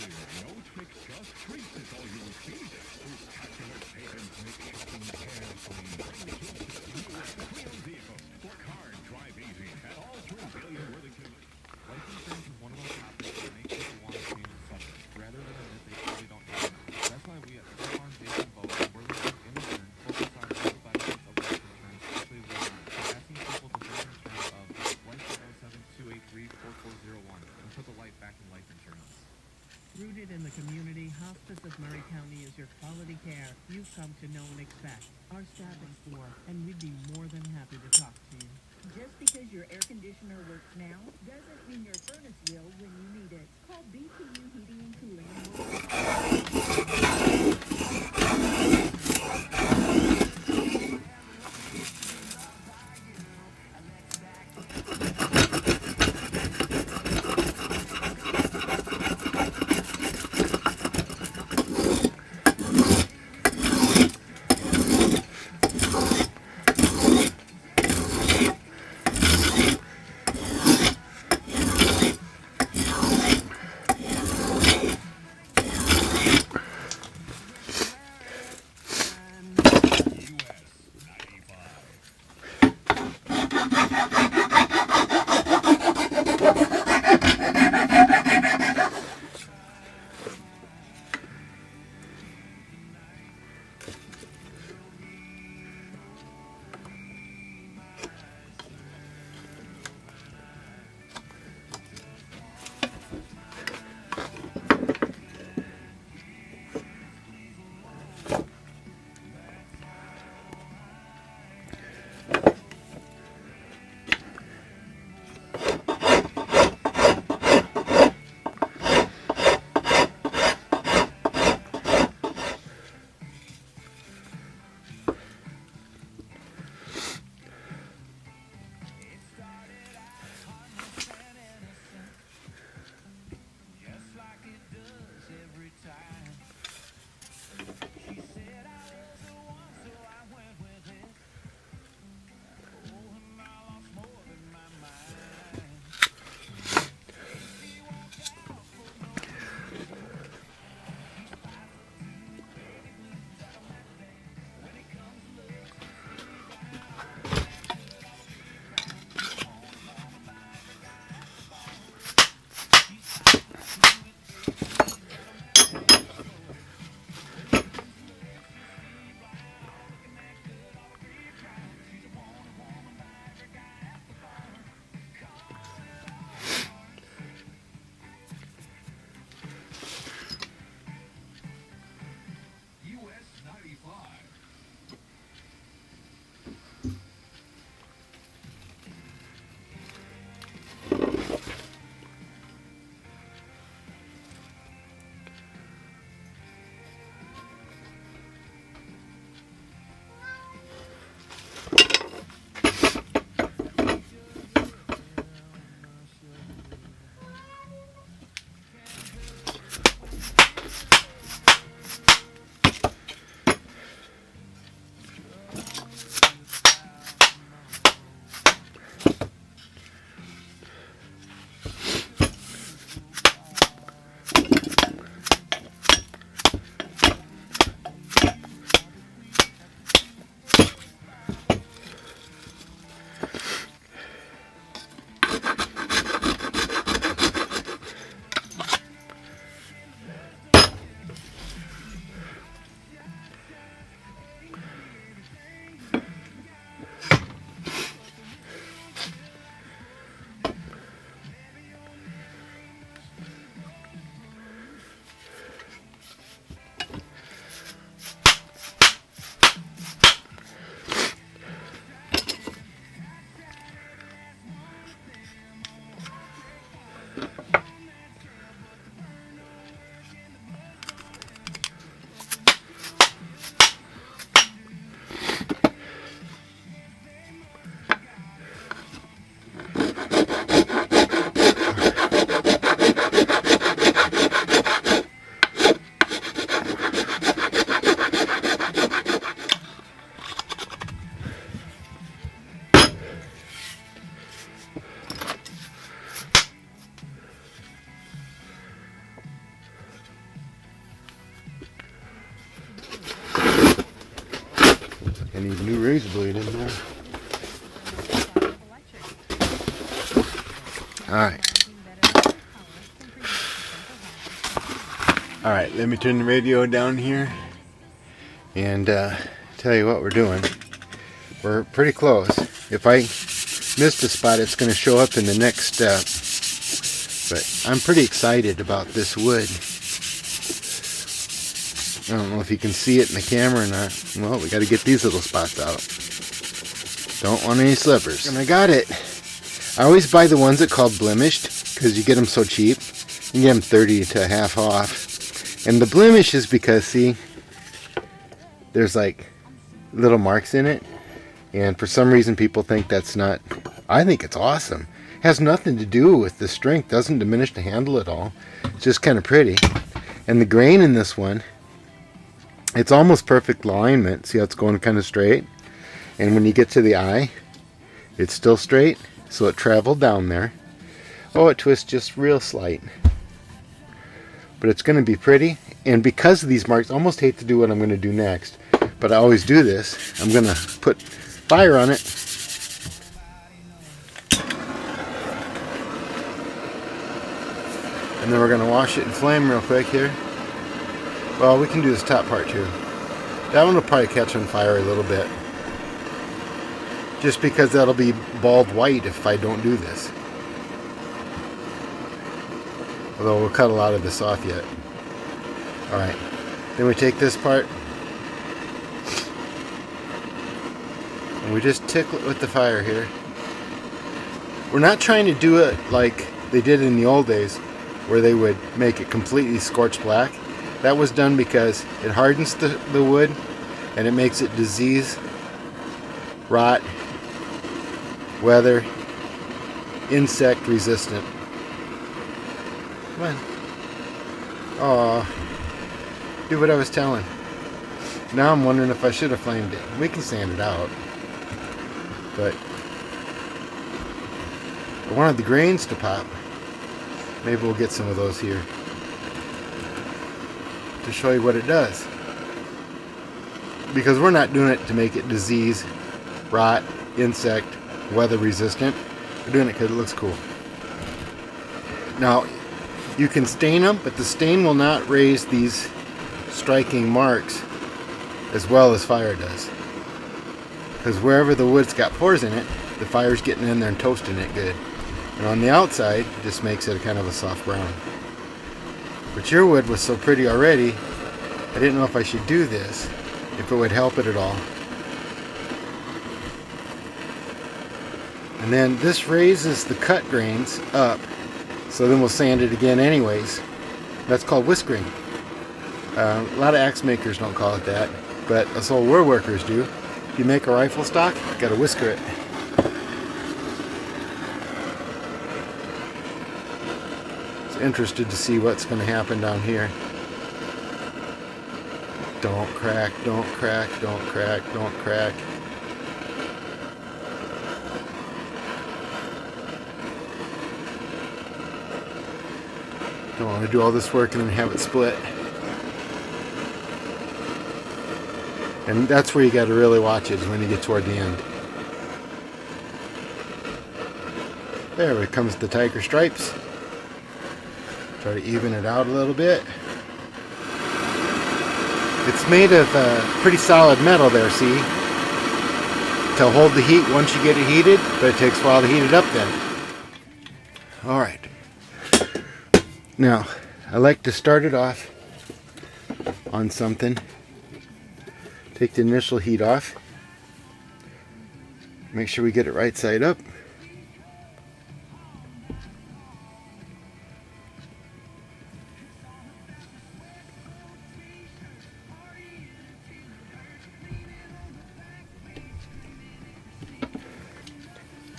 No tricks, just treats is all you'll see. Spectacular savings make shopping carefree. New pre-owned vehicles. Work hard, drive easy. At all 3 billion Worthington. Life insurance is one of those topics that make people want to change the subject, rather than admit they really don't need it. That's why we at Vaughan, Dayton, and Worthington in return focus on all the benefits of life insurance, especially women, by asking people to save insurance of life 7-283-4401 and put the light back in life insurance. Rooted in the community, Hospice of Murray County is your quality care you've come to know and expect. Our staff is for, and we'd be more than happy to talk to you. Just because your air conditioner works now doesn't mean your furnace will when you need it. Call BTU Heating and Cooling razor blade in there. Alright. Alright, let me turn the radio down here and tell you what we're doing. We're pretty close. If I missed a spot, it's going to show up in the next step. But I'm pretty excited about this wood. I don't know if you can see it in the camera or not. Well, we got to get these little spots out. Don't want any slippers. And I got it. I always buy the ones that are called blemished because you get them so cheap. You can get them 30 to half off. And the blemish is because, see, there's like little marks in it. And for some reason people think that's not... I think it's awesome. It has nothing to do with the strength. Doesn't diminish the handle at all. It's just kind of pretty. And the grain in this one, it's almost perfect alignment. See how it's going kind of straight? And when you get to the eye, it's still straight. So it traveled down there. Oh, it twists just real slight. But it's going to be pretty. And because of these marks, I almost hate to do what I'm going to do next. But I always do this. I'm going to put fire on it. And then we're going to wash it in flame real quick here. Well, we can do this top part too. That one will probably catch on fire a little bit. Just because that'll be bald white if I don't do this. Although we'll cut a lot of this off yet. Alright. Then we take this part. And we just tickle it with the fire here. We're not trying to do it like they did in the old days, where they would make it completely scorched black. That was done because it hardens the wood and it makes it disease, rot, weather, insect resistant. Come on. Aw. Do what I was telling. Now I'm wondering if I should have flamed it. We can sand it out. But I wanted the grains to pop. Maybe we'll get some of those here to show you what it does. Because we're not doing it to make it disease, rot, insect, weather resistant. We're doing it because it looks cool. Now, you can stain them, but the stain will not raise these striking marks as well as fire does. Because wherever the wood's got pores in it, the fire's getting in there and toasting it good. And on the outside, it just makes it a kind of a soft brown. But your wood was so pretty already, I didn't know if I should do this, if it would help it at all. And then this raises the cut grains up, so then we'll sand it again anyways. That's called whiskering. A lot of axe makers don't call it that, but us old woodworkers do. If you make a rifle stock, you gotta whisker it. Interested to see what's going to happen down here. Don't crack, don't crack, don't crack, don't crack. Don't want to do all this work and then have it split. And that's where you got to really watch it, is when you get toward the end. There it comes, the tiger stripes. Try to even it out a little bit. It's made of pretty solid metal there, see? To hold the heat once you get it heated, but it takes a while to heat it up then. Alright. Now, I like to start it off on something. Take the initial heat off. Make sure we get it right side up.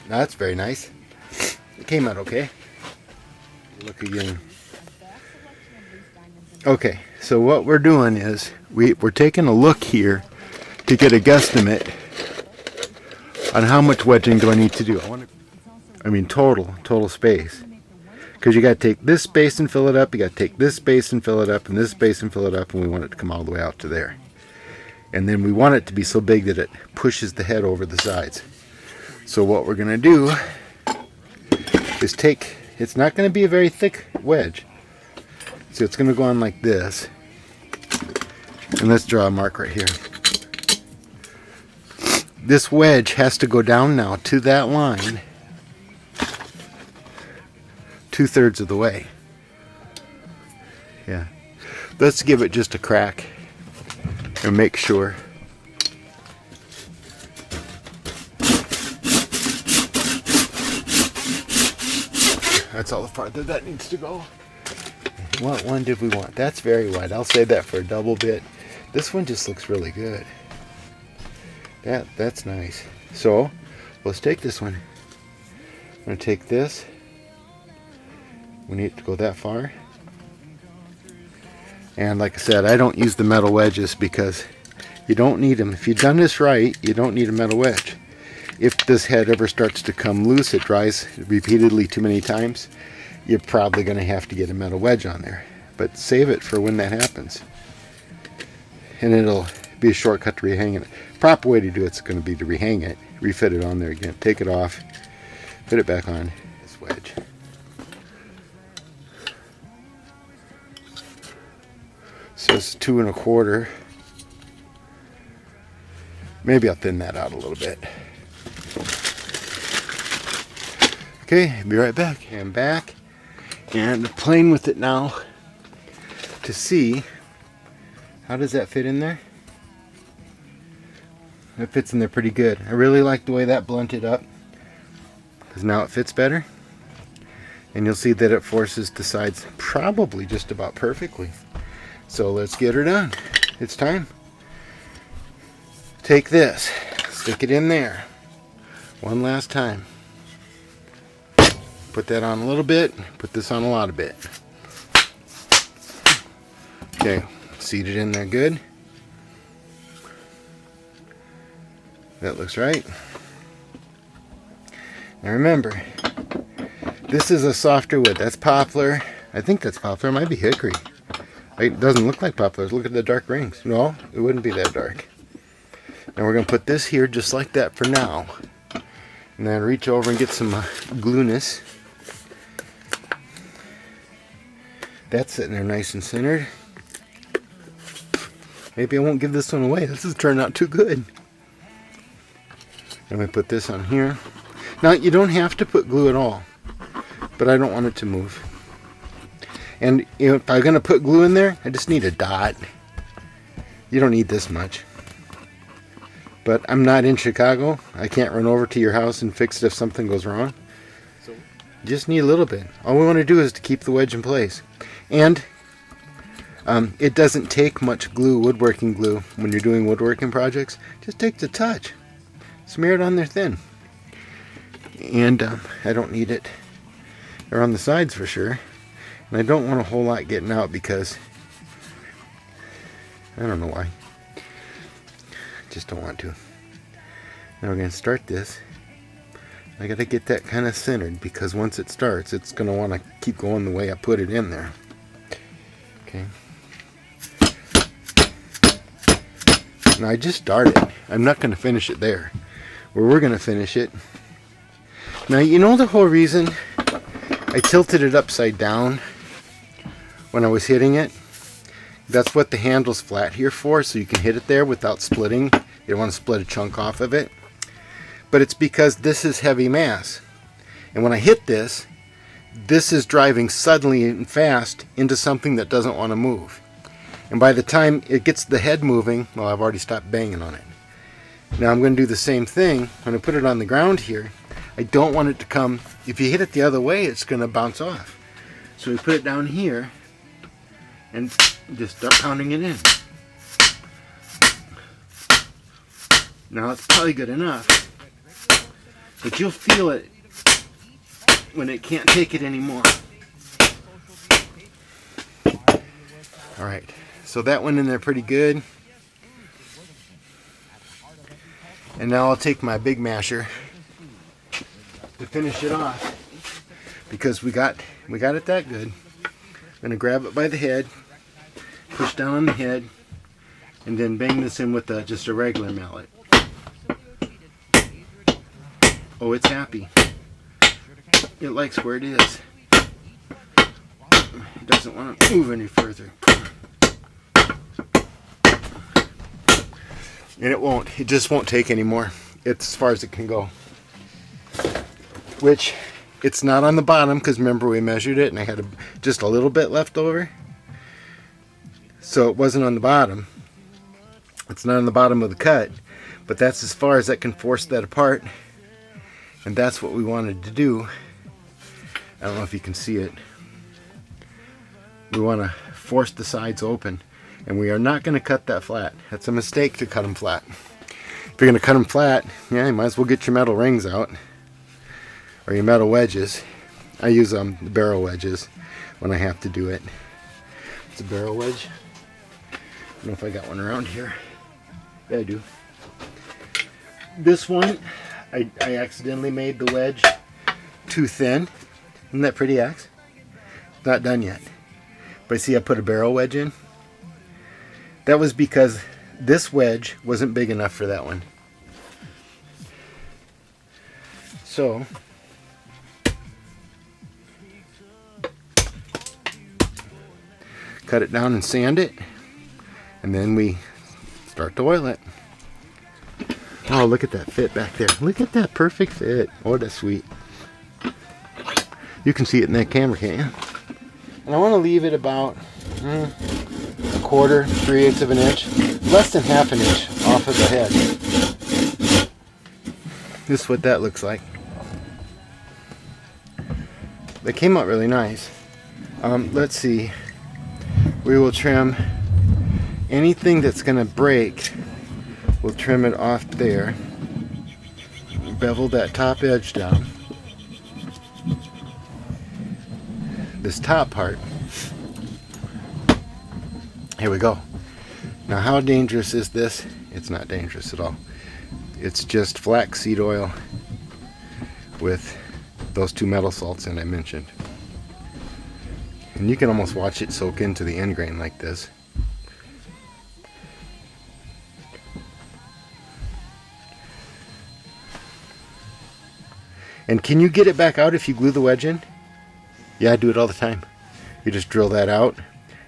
That's very nice. It came out okay. Look again. Okay, so what we're doing is we're taking a look here to get a guesstimate on how much wedging do I need to do. Total space. Because you got to take this space and fill it up, you got to take this space and fill it up, and this space and fill it up, and we want it to come all the way out to there. And then we want it to be so big that it pushes the head over the sides. So what we're going to do is take, it's not going to be a very thick wedge. So it's going to go on like this. And let's draw a mark right here. This wedge has to go down now to that line 2/3 of the way. Yeah. Let's give it just a crack and make sure. That's all the farther that needs to go. What one did we want? That's very wide. I'll save that for a double bit. This one just looks really good. That's nice. So let's take this one. I'm going to take this. We need to go that far. And like I said, I don't use the metal wedges because you don't need them. If you've done this right, you don't need a metal wedge. If this head ever starts to come loose, it dries repeatedly too many times, you're probably going to have to get a metal wedge on there. But save it for when that happens. And it'll be a shortcut to rehanging it. Proper way to do it's going to be to rehang it, refit it on there again, take it off, fit it back on this wedge. Says 2 1/4. Maybe I'll thin that out a little bit. Okay, be right back. I'm back and playing with it now to see how does that fit in there. It fits in there pretty good. I really like the way that blunted up because now it fits better. And you'll see that it forces the sides probably just about perfectly. So let's get her done. It's time. Take this, stick it in there one last time. Put that on a little bit, put this on a lot of bit. Okay, seat it in there good. That looks right. Now remember, this is a softer wood. That's poplar. I think that's poplar. It might be hickory. It doesn't look like poplar. Look at the dark rings. No, it wouldn't be that dark. Now we're going to put this here just like that for now. And then reach over and get some glueness. That's sitting there nice and centered. Maybe I won't give this one away. This has turned out too good. And we put this on here. Now you don't have to put glue at all, but I don't want it to move. And if I'm going to put glue in there, I just need a dot. You don't need this much. But I'm not in Chicago. I can't run over to your house and fix it if something goes wrong. So you just need a little bit. All we want to do is to keep the wedge in place. And it doesn't take much glue, woodworking glue, when you're doing woodworking projects. Just takes a touch. Smear it on there thin. And I don't need it. They're on the sides for sure. And I don't want a whole lot getting out because I don't know why. Just don't want to. Now we're going to start this. I got to get that kind of centered because once it starts, it's going to want to keep going the way I put it in there. Okay. Now I just started. I'm not going to finish it there. Where we're going to finish it. Now you know the whole reason I tilted it upside down when I was hitting it? That's what the handle's flat here for, so you can hit it there without splitting. You don't want to split a chunk off of it. But it's because this is heavy mass. And when I hit this, this is driving suddenly and fast into something that doesn't want to move. And by the time it gets the head moving, well, I've already stopped banging on it. Now I'm going to do the same thing. When I put it on the ground here, I don't want it to come, if you hit it the other way, it's going to bounce off. So we put it down here and just start pounding it in. Now it's probably good enough, but you'll feel it when it can't take it anymore. Alright, so that went in there pretty good. And now I'll take my big masher to finish it off because we got it that good. I'm going to grab it by the head, push down on the head, and then bang this in with just a regular mallet. Oh, it's happy. It likes where it is. It doesn't want to move any further. And it won't. It just won't take anymore. It's as far as it can go. Which, it's not on the bottom, because remember we measured it and I had just a little bit left over. So it wasn't on the bottom. It's not on the bottom of the cut, but that's as far as I can force that apart. And that's what we wanted to do. I don't know if you can see it. We want to force the sides open, and we are not going to cut that flat. That's a mistake to cut them flat. If you're going to cut them flat, yeah, you might as well get your metal rings out, or your metal wedges. I use the barrel wedges when I have to do it. It's a barrel wedge. I don't know if I got one around here. Yeah, I do. This one, I accidentally made the wedge too thin. Isn't that pretty, Axe? Not done yet. But see, I put a barrel wedge in. That was because this wedge wasn't big enough for that one. So, cut it down and sand it, and then we start to oil it. Oh, look at that fit back there. Look at that perfect fit. Oh, that's sweet. You can see it in that camera, can't you? And I want to leave it about a quarter, 3/8 of an inch, less than half an inch off of the head. This is what that looks like. They came out really nice. Let's see. We will trim anything that's going to break. We'll trim it off there. Bevel that top edge down. This top part. Here we go. Now, how dangerous is this? It's not dangerous at all. It's just flaxseed oil with those 2 metal salts in I mentioned. And you can almost watch it soak into the end grain like this. And can you get it back out if you glue the wedge in? Yeah, I do it all the time. You just drill that out,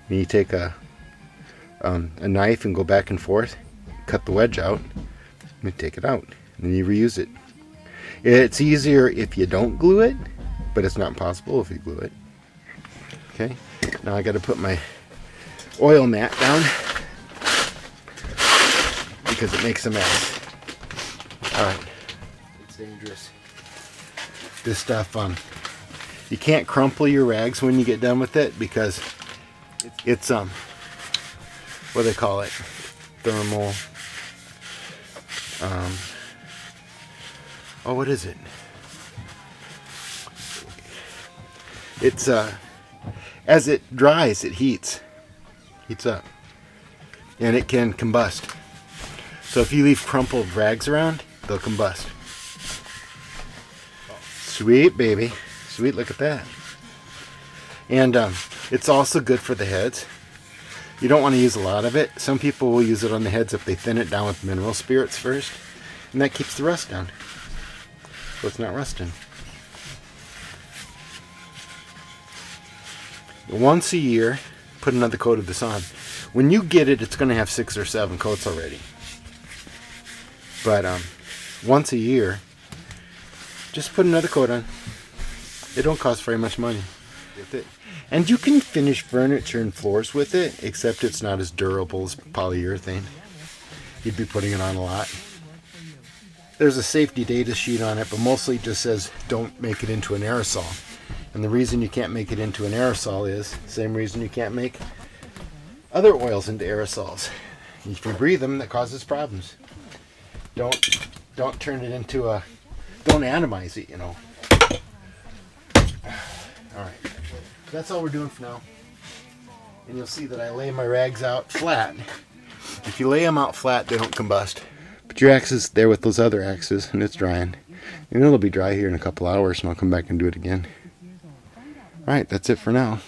and you take a knife and go back and forth, cut the wedge out, and take it out, and then you reuse it. It's easier if you don't glue it, but it's not impossible if you glue it. Okay, now I got to put my oil mat down because it makes a mess. All right, it's dangerous. This stuff, you can't crumple your rags when you get done with it because it's what do they call it? Thermal. Oh, what is it? It's as it dries, it heats up, and it can combust. So if you leave crumpled rags around, they'll combust. Sweet, baby. Sweet, look at that. And it's also good for the heads. You don't want to use a lot of it. Some people will use it on the heads if they thin it down with mineral spirits first. And that keeps the rust down. So it's not rusting. Once a year, put another coat of this on. When you get it, it's going to have 6 or 7 coats already. But once a year, just put another coat on. It don't cost very much money with it. And you can finish furniture and floors with it, except it's not as durable as polyurethane. You'd be putting it on a lot. There's a safety data sheet on it, but mostly it just says don't make it into an aerosol. And the reason you can't make it into an aerosol is the same reason you can't make other oils into aerosols. If you breathe them, that causes problems. Don't turn it into a, don't atomize it, you know. Alright, that's all we're doing for now. And you'll see that I lay my rags out flat. If you lay them out flat, they don't combust. But your axe is there with those other axes, and it's drying. And it'll be dry here in a couple hours, and I'll come back and do it again. Alright, that's it for now.